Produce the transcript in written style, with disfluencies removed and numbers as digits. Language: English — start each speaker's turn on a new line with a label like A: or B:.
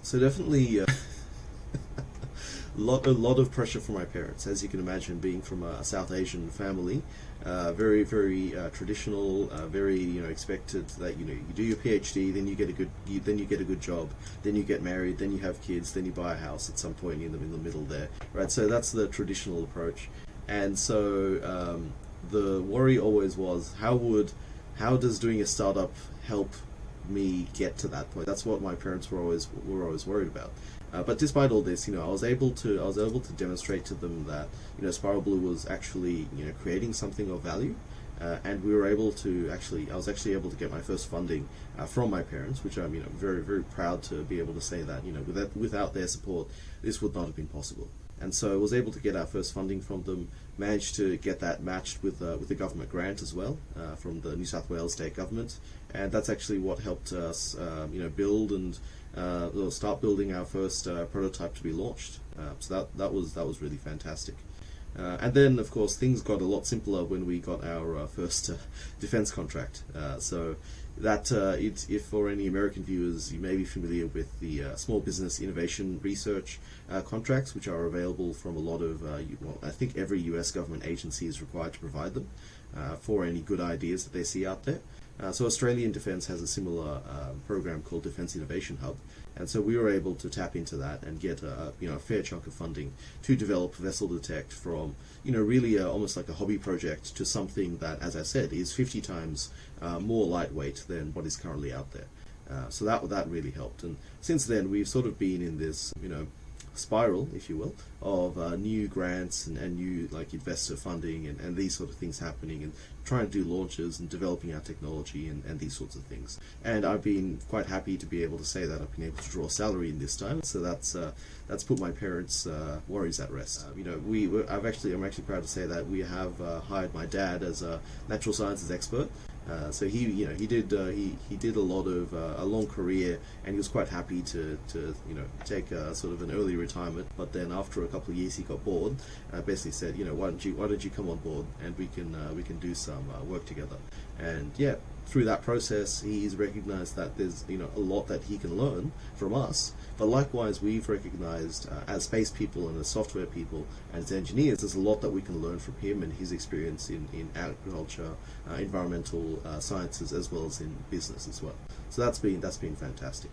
A: So definitely a lot of pressure from my parents, as you can imagine, being from a South Asian family, very traditional, very expected that you do your PhD, then you get a then you get a good job, then you get married, then you have kids, then you buy a house at some point in the middle there, right? So that's the traditional approach, and so the worry always was how does doing a startup help me get to that point? That's what my parents were always worried about. But despite all this, I was able to demonstrate to them that Spiral Blue was actually creating something of value, and we were able to I was actually able to get my first funding from my parents, which I'm very proud to be able to say that without their support, this would not have been possible. And so I was able to get our first funding from them, managed to get that matched with a government grant as well from the New South Wales state government, and that's actually what helped us build and start building our first prototype to be launched. So that was really fantastic. And then, of course, things got a lot simpler when we got our first defense contract. So that, if for any American viewers, you may be familiar with the Small Business Innovation Research contracts, which are available from a lot of, I think every US government agency is required to provide them for any good ideas that they see out there. So Australian Defence has a similar program called Defence Innovation Hub, and so we were able to tap into that and get a fair chunk of funding to develop Vessel Detect from really almost like a hobby project to something that, as I said, is 50 times more lightweight than what is currently out there. So that really helped, and since then we've sort of been in this spiral, if you will, of new grants and new investor funding and these sort of things happening, and trying to do launches and developing our technology and these sorts of things. And I've been quite happy to be able to say that I've been able to draw a salary in this time, so that's put my parents' worries at rest. I'm actually proud to say that we have hired my dad as a natural sciences expert. So he did a lot of a long career, and he was quite happy to take sort of an early retirement. But then after a couple of years, he got bored. Basically said, why don't you come on board and we can do some work together. And yeah, through that process, he's recognized that there's a lot that he can learn from us. But likewise, we've recognized as space people and as software people and as engineers, there's a lot that we can learn from him and his experience in agriculture, environmental sciences, as well as in business as well. So that's been fantastic.